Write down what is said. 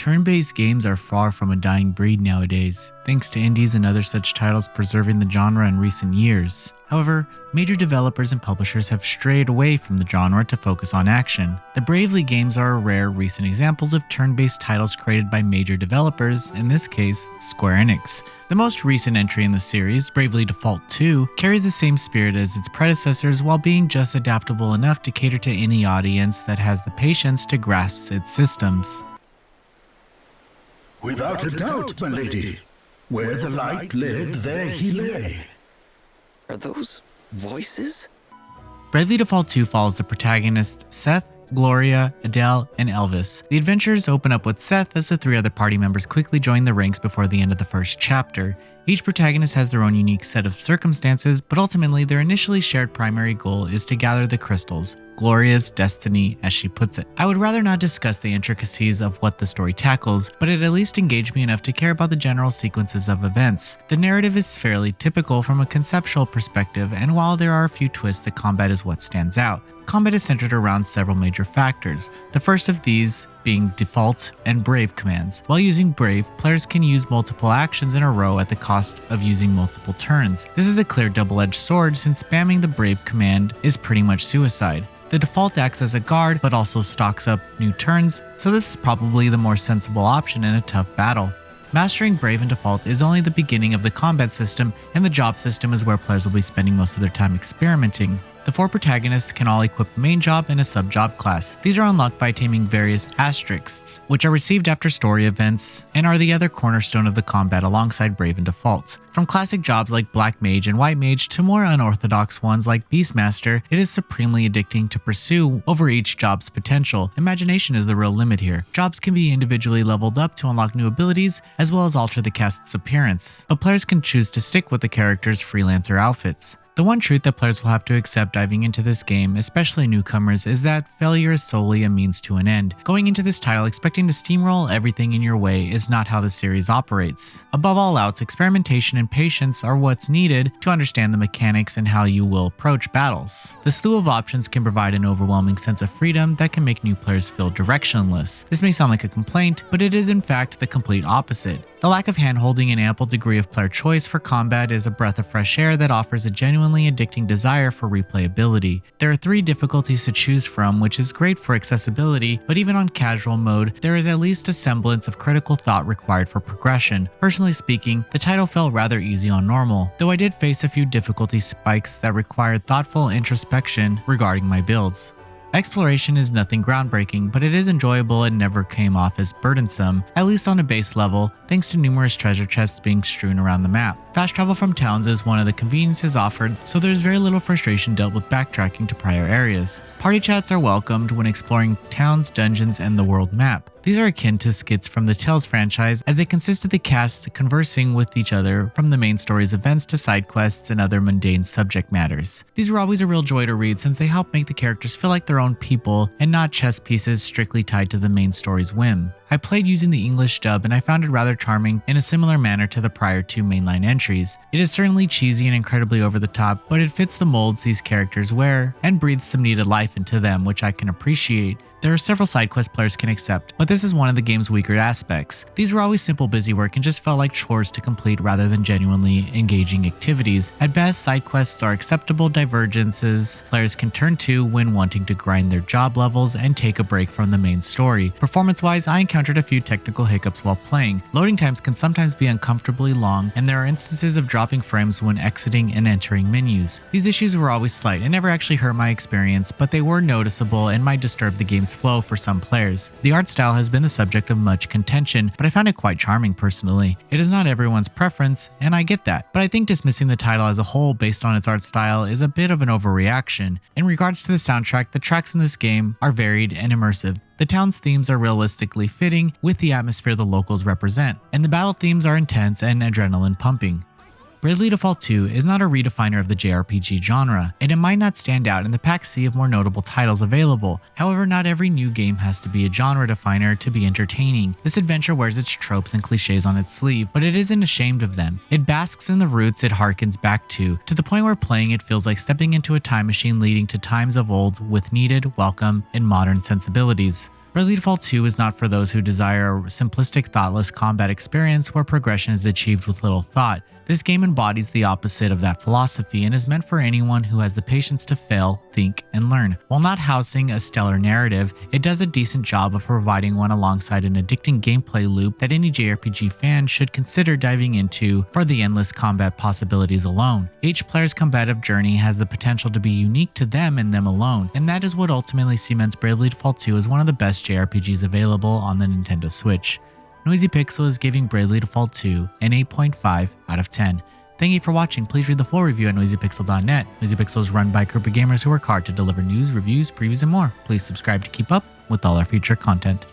Turn-based games are far from a dying breed nowadays, thanks to indies and other such titles preserving the genre in recent years. However, major developers and publishers have strayed away from the genre to focus on action. The Bravely games are rare recent examples of turn-based titles created by major developers, in this case, Square Enix. The most recent entry in the series, Bravely Default 2, carries the same spirit as its predecessors while being just adaptable enough to cater to any audience that has the patience to grasp its systems. Without a doubt, my lady. Where the light led, there he lay. Are those voices? Bravely Default 2 follows the protagonists Seth, Gloria, Adele, and Elvis. The adventures open up with Seth as the three other party members quickly join the ranks before the end of the first chapter. Each protagonist has their own unique set of circumstances, but ultimately their initially shared primary goal is to gather the crystals, Gloria's destiny, as she puts it. I would rather not discuss the intricacies of what the story tackles, but it at least engaged me enough to care about the general sequences of events. The narrative is fairly typical from a conceptual perspective, and while there are a few twists, the combat is what stands out. Combat is centered around several major factors, the first of these being default and brave commands. While using brave, players can use multiple actions in a row at the cost of using multiple turns. This is a clear double-edged sword since spamming the brave command is pretty much suicide. The default acts as a guard but also stocks up new turns, so this is probably the more sensible option in a tough battle. Mastering Brave and Default is only the beginning of the combat system, and the job system is where players will be spending most of their time experimenting. The four protagonists can all equip a main job and a sub-job class. These are unlocked by taming various asterisks, which are received after story events and are the other cornerstone of the combat alongside Brave and Default. From classic jobs like Black Mage and White Mage to more unorthodox ones like Beastmaster, it is supremely addicting to pursue over each job's potential. Imagination is the real limit here. Jobs can be individually leveled up to unlock new abilities, as well as alter the cast's appearance, but players can choose to stick with the character's freelancer outfits. The one truth that players will have to accept diving into this game, especially newcomers, is that failure is solely a means to an end. Going into this title expecting to steamroll everything in your way is not how the series operates. Above all else, experimentation and patience are what's needed to understand the mechanics and how you will approach battles. The slew of options can provide an overwhelming sense of freedom that can make new players feel directionless. This may sound like a complaint, but it is in fact the complete opposite. The lack of handholding and ample degree of player choice for combat is a breath of fresh air that offers a genuinely addicting desire for replayability. There are 3 difficulties to choose from, which is great for accessibility, but even on casual mode, there is at least a semblance of critical thought required for progression. Personally speaking, the title felt rather easy on normal, though I did face a few difficulty spikes that required thoughtful introspection regarding my builds. Exploration is nothing groundbreaking, but it is enjoyable and never came off as burdensome, at least on a base level, thanks to numerous treasure chests being strewn around the map. Fast travel from towns is one of the conveniences offered, so there's very little frustration dealt with backtracking to prior areas. Party chats are welcomed when exploring towns, dungeons, and the world map. These are akin to skits from the Tales franchise, as they consist of the cast conversing with each other from the main story's events to side quests and other mundane subject matters. These were always a real joy to read since they help make the characters feel like their own people and not chess pieces strictly tied to the main story's whim. I played using the English dub and I found it rather charming in a similar manner to the prior 2 mainline entries. It is certainly cheesy and incredibly over the top, but it fits the molds these characters wear and breathes some needed life into them, which I can appreciate. There are several side quest players can accept, but this is one of the game's weaker aspects. These were always simple busy work and just felt like chores to complete rather than genuinely engaging activities. At best, side quests are acceptable divergences players can turn to when wanting to grind their job levels and take a break from the main story. Performance-wise, I encountered a few technical hiccups while playing. Loading times can sometimes be uncomfortably long, and there are instances of dropping frames when exiting and entering menus. These issues were always slight and never actually hurt my experience, but they were noticeable and might disturb the game's flow for some players. The art style has been the subject of much contention, but I found it quite charming personally. It is not everyone's preference, and I get that, but I think dismissing the title as a whole based on its art style is a bit of an overreaction. In regards to the soundtrack, the tracks in this game are varied and immersive. The town's themes are realistically fitting with the atmosphere the locals represent, and the battle themes are intense and adrenaline pumping. Bravely Default 2 is not a redefiner of the JRPG genre, and it might not stand out in the packed sea of more notable titles available. However, not every new game has to be a genre definer to be entertaining. This adventure wears its tropes and cliches on its sleeve, but it isn't ashamed of them. It basks in the roots it harkens back to the point where playing it feels like stepping into a time machine leading to times of old with needed, welcome, and modern sensibilities. Bravely Default 2 is not for those who desire a simplistic, thoughtless combat experience where progression is achieved with little thought. This game embodies the opposite of that philosophy and is meant for anyone who has the patience to fail, think, and learn. While not housing a stellar narrative, it does a decent job of providing one alongside an addicting gameplay loop that any JRPG fan should consider diving into for the endless combat possibilities alone. Each player's combative journey has the potential to be unique to them and them alone, and that is what ultimately cements Bravely Default 2 as one of the best JRPGs available on the Nintendo Switch. Noisy Pixel is giving Bravely Default 2 an 8.5 out of 10. Thank you for watching. Please read the full review at noisypixel.net. Noisy Pixel is run by a group of gamers who work hard to deliver news, reviews, previews, and more. Please subscribe to keep up with all our future content.